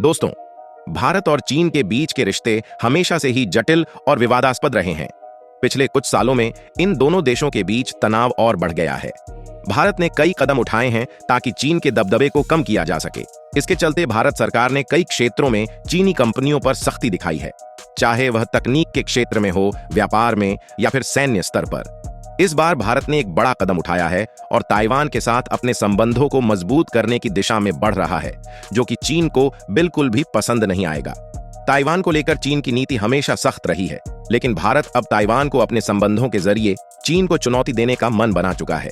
दोस्तों, भारत और चीन के बीच के रिश्ते हमेशा से ही जटिल और विवादास्पद रहे हैं। पिछले कुछ सालों में इन दोनों देशों के बीच तनाव और बढ़ गया है। भारत ने कई कदम उठाए हैं ताकि चीन के दबदबे को कम किया जा सके। इसके चलते भारत सरकार ने कई क्षेत्रों में चीनी कंपनियों पर सख्ती दिखाई है, चाहे वह तकनीक के क्षेत्र में हो, व्यापार में या फिर सैन्य स्तर पर। इस बार भारत ने एक बड़ा कदम उठाया है और ताइवान के साथ अपने संबंधों को मजबूत करने की दिशा में बढ़ रहा है, जो कि चीन को बिल्कुल भी पसंद नहीं आएगा। ताइवान को लेकर चीन की नीति हमेशा सख्त रही है, लेकिन भारत अब ताइवान को अपने संबंधों के जरिए चीन को चुनौती देने का मन बना चुका है।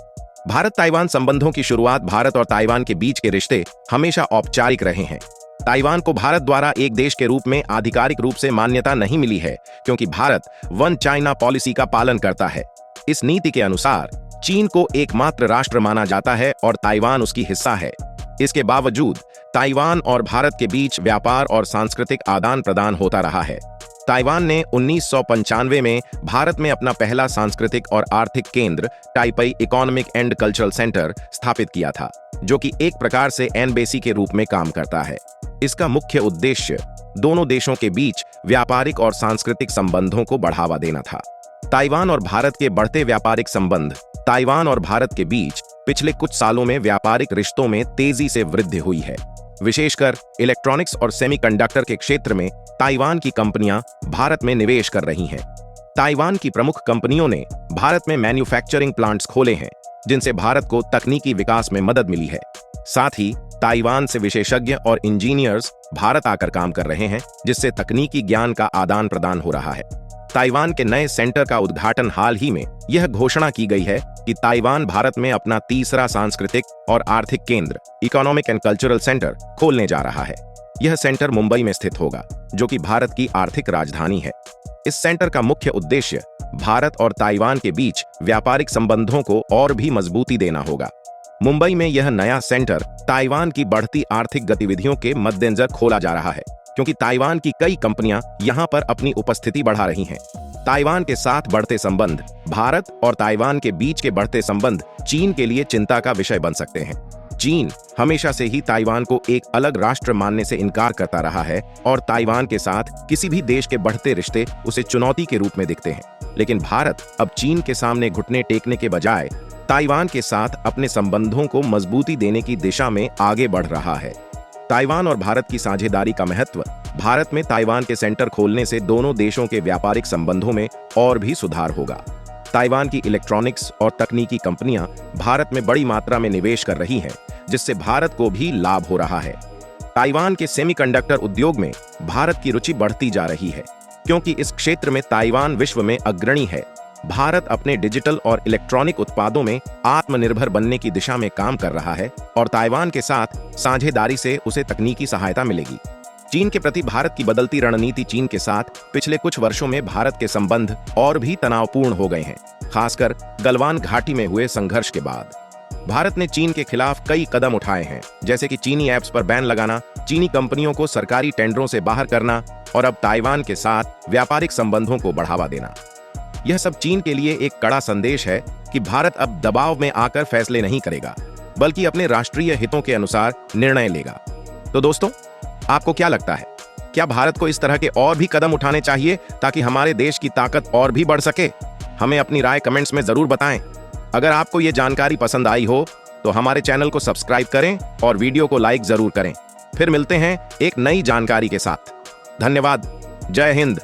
भारत ताइवान संबंधों की शुरुआत भारत और ताइवान के बीच के रिश्ते हमेशा औपचारिक रहे हैं। ताइवान को भारत द्वारा एक देश के रूप में आधिकारिक रूप से मान्यता नहीं मिली है, क्योंकि भारत वन चाइना पॉलिसी का पालन करता है। इस नीति के अनुसार चीन को एकमात्र राष्ट्र माना जाता है और ताइवान उसकी हिस्सा है। इसके बावजूद ताइवान और भारत के बीच व्यापार और सांस्कृतिक आदान प्रदान होता रहा है। ताइवान ने 1995 में भारत में अपना पहला सांस्कृतिक और आर्थिक केंद्र टाइपई इकोनॉमिक एंड कल्चरल सेंटर स्थापित किया था, जो कि एक प्रकार से एम्बेसी के रूप में काम करता है। इसका मुख्य उद्देश्य दोनों देशों के बीच व्यापारिक और सांस्कृतिक संबंधों को बढ़ावा देना था। ताइवान और भारत के बढ़ते व्यापारिक संबंध। ताइवान और भारत के बीच पिछले कुछ सालों में व्यापारिक रिश्तों में तेजी से वृद्धि हुई है। विशेषकर इलेक्ट्रॉनिक्स और सेमीकंडक्टर के क्षेत्र में ताइवान की कंपनियां भारत में निवेश कर रही हैं। ताइवान की प्रमुख कंपनियों ने भारत में मैन्युफैक्चरिंग प्लांट्स खोले हैं, जिनसे भारत को तकनीकी विकास में मदद मिली है। साथ ही ताइवान से विशेषज्ञ और इंजीनियर्स भारत आकर काम कर रहे हैं, जिससे तकनीकी ज्ञान का आदान प्रदान हो रहा है। ताइवान के नए सेंटर का उद्घाटन हाल ही में यह घोषणा की गई है कि ताइवान भारत में अपना तीसरा सांस्कृतिक और आर्थिक केंद्र इकोनॉमिक एंड कल्चरल सेंटर खोलने जा रहा है। यह सेंटर मुंबई में स्थित होगा, जो कि भारत की आर्थिक राजधानी है। इस सेंटर का मुख्य उद्देश्य भारत और ताइवान के बीच व्यापारिक संबंधों को और भी मजबूती देना होगा। मुंबई में यह नया सेंटर ताइवान की बढ़ती आर्थिक गतिविधियों के मद्देनजर खोला जा रहा है, क्योंकि ताइवान की कई कंपनियां यहां पर अपनी उपस्थिति बढ़ा रही हैं। ताइवान के साथ बढ़ते संबंध, भारत और ताइवान के बीच के बढ़ते संबंध चीन के लिए चिंता का विषय बन सकते हैं। चीन हमेशा से ही ताइवान को एक अलग राष्ट्र मानने से इनकार करता रहा है और ताइवान के साथ किसी भी देश के बढ़ते रिश्ते उसे चुनौती के रूप में दिखते हैं। लेकिन भारत अब चीन के सामने घुटने टेकने के बजाय ताइवान के साथ अपने संबंधों को मजबूती देने की दिशा में आगे बढ़ रहा है। ताइवान और भारत की साझेदारी का महत्व। भारत में ताइवान के सेंटर खोलने से दोनों देशों के व्यापारिक संबंधों में और भी सुधार होगा। ताइवान की इलेक्ट्रॉनिक्स और तकनीकी कंपनियां भारत में बड़ी मात्रा में निवेश कर रही हैं, जिससे भारत को भी लाभ हो रहा है। ताइवान के सेमीकंडक्टर उद्योग में भारत की रुचि बढ़ती जा रही है, क्योंकि इस क्षेत्र में ताइवान विश्व में अग्रणी है। भारत अपने डिजिटल और इलेक्ट्रॉनिक उत्पादों में आत्मनिर्भर बनने की दिशा में काम कर रहा है और ताइवान के साथ साझेदारी से उसे तकनीकी सहायता मिलेगी। चीन के प्रति भारत की बदलती रणनीति। चीन के साथ पिछले कुछ वर्षों में भारत के संबंध और भी तनावपूर्ण हो गए हैं, खासकर गलवान घाटी में हुए संघर्ष के बाद। भारत ने चीन के खिलाफ कई कदम उठाए हैं, जैसे कि चीनी ऐप्स पर बैन लगाना, चीनी कंपनियों को सरकारी टेंडरों से बाहर करना और अब ताइवान के साथ व्यापारिक संबंधों को बढ़ावा देना। यह सब चीन के लिए एक कड़ा संदेश है कि भारत अब दबाव में आकर फैसले नहीं करेगा, बल्कि अपने राष्ट्रीय हितों के अनुसार निर्णय लेगा। तो दोस्तों, आपको क्या लगता है? क्या भारत को इस तरह के और भी कदम उठाने चाहिए ताकि हमारे देश की ताकत और भी बढ़ सके? हमें अपनी राय कमेंट्स में जरूर बताएं। अगर आपको ये जानकारी पसंद आई हो तो हमारे चैनल को सब्सक्राइब करें और वीडियो को लाइक जरूर करें। फिर मिलते हैं एक नई जानकारी के साथ। धन्यवाद। जय हिंद।